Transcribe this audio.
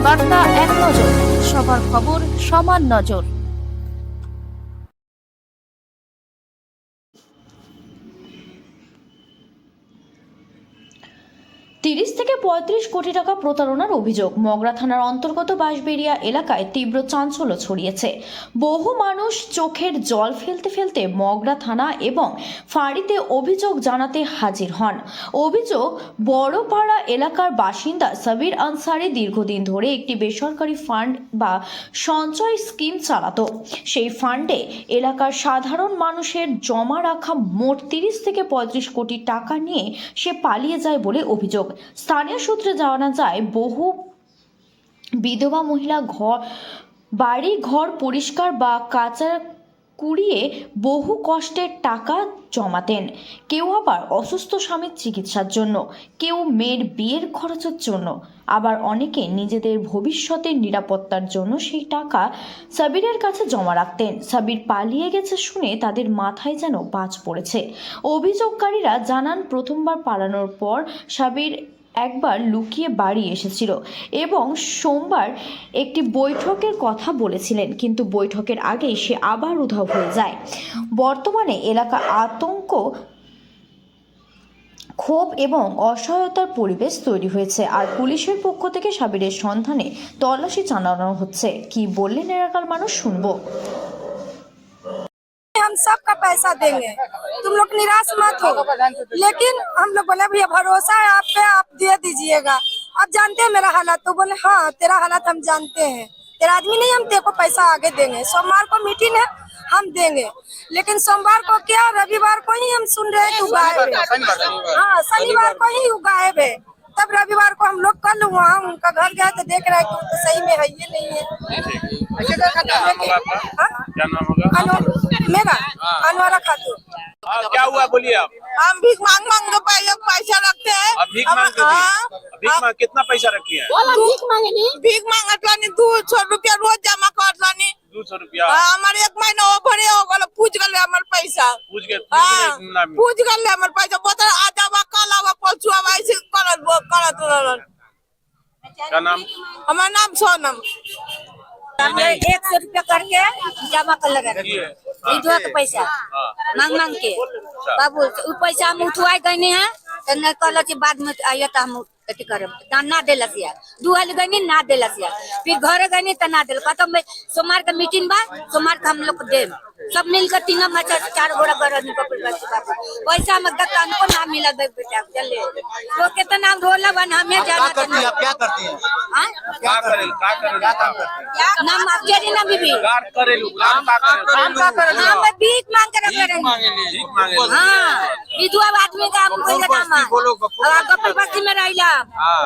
বার্তা এক নজর, সবার খবর সমান নজর। 30 থেকে 35 কোটি টাকা প্রতারণার অভিযোগ। মগরা থানার অন্তর্গত বাঁশবেড়িয়া এলাকায় তীব্র চাঞ্চল্য ছড়িয়েছে। বহু মানুষ চোখের জল ফেলতে ফেলতে মগরা থানা এবং ফাঁড়িতে অভিযোগ জানাতে হাজির হন। অভিযোগ, বড়পাড়া এলাকার বাসিন্দা সাবির আনসারি দীর্ঘদিন ধরে একটি বেসরকারি ফান্ড বা সঞ্চয় স্কিম চালাতো। সেই ফান্ডে এলাকার সাধারণ মানুষের জমা রাখা মোট 30 থেকে 35 কোটি টাকা নিয়ে সে পালিয়ে যায় বলে অভিযোগ। স্থানীয় সূত্রে জানা যায়, বহু বিধবা মহিলা বাড়ি ঘর পরিষ্কার বা কাঁচা কুড়িয়ে বহু কষ্টের টাকা জমাতেন। কেউ আবার অসুস্থ স্বামীর চিকিৎসার জন্য, কেউ মেয়ের বিয়ের খরচের জন্য, আবার অনেকে নিজেদের ভবিষ্যতের নিরাপত্তার জন্য সেই টাকা সাবিরের কাছে জমা রাখতেন। সাবির পালিয়ে গেছে শুনে তাদের মাথায় যেন বাজ পড়েছে। অভিযোগকারীরা জানান, প্রথমবার পালানোর পর সাবির একবার লুকিয়ে বাড়ি এসেছিল এবং সোমবার একটি বৈঠকের কথা বলেছিলেন, কিন্তু বৈঠকের আগেই সে আবার উধাও হয়ে যায়। বর্তমানে এলাকা আতঙ্ক, ক্ষোভ এবং অসহায়তার পরিবেশ তৈরি হয়েছে। আর পুলিশের পক্ষ থেকে সাবিরের সন্ধানে তল্লাশি চালানো হচ্ছে। কি বললেন এলাকার মানুষ, শুনবো। हम सबका पैसा देंगे, तुम लोग निराश मत हो। लेकिन हम लोग बोले भैया भरोसा है आप पे, आप दे दीजिएगा। आप जानते हैं मेरा हालात, तो बोले हाँ तेरा हालात हम जानते हैं, तेरा आदमी नहीं, हम तेरे को पैसा आगे देंगे। सोमवार को मीटिंग है, हम देंगे। लेकिन सोमवार को क्या, रविवार को ही हम सुन रहे हैं तू गायब है। हाँ, शनिवार को ही गायब है। तब रविवार को हम लोग कल वहाँ उनका घर गए तो देख रहे हैं कि तो सही में है, ये नहीं है। क्या नाम होगा? मेरा अनवरा खातून। क्या हुआ, बोलिए आप। हम भीख मांग मांग के पैसा रखते हैं। भीख मांग भीख मांग कितना पैसा रखी है? भीख मांगत लानी 200 रुपया रोज जमा कर लानी। 200 रुपया? हमारे 1 महीना ओभरे हो गल, पूछ गले हमर पैसा। पूछ गए? पूछ गले हमर पैसा, बोतल आज आवा कल आवा परसू आवा ऐसे करत रहलन। क्या नाम? हमार नाम सोनम। हमने 100 रुपया करके जमा कर लगा विधवा के पैसा मांग मांग के। बाबू उ पैसा हम उठवाई गईनी है तो न कहल बाद में आइए तो हम अथी करब, ना देलस यार। 2 हाल गईनी ना देलस यार, फिर घर गईनी तो ना देल। कहतो सोमवार का मीटिंग बा, सोमवार का हम लोग देम सब मिलकर 3 मचा 4 घोड़ा घर पैसा में दुकान को ना मिला बेटा। चले तो कितना रोला बन हमें जाना। क्या करती हैं? हां क्या करे नाम आप जेरी ना बीबी कार करेलू काम का करे हां मैं भीख मांग कर करे। भीख मांगे। हां विधवा आदमी का हम कोई काम। अब आपका बस्ती में रहिला। हां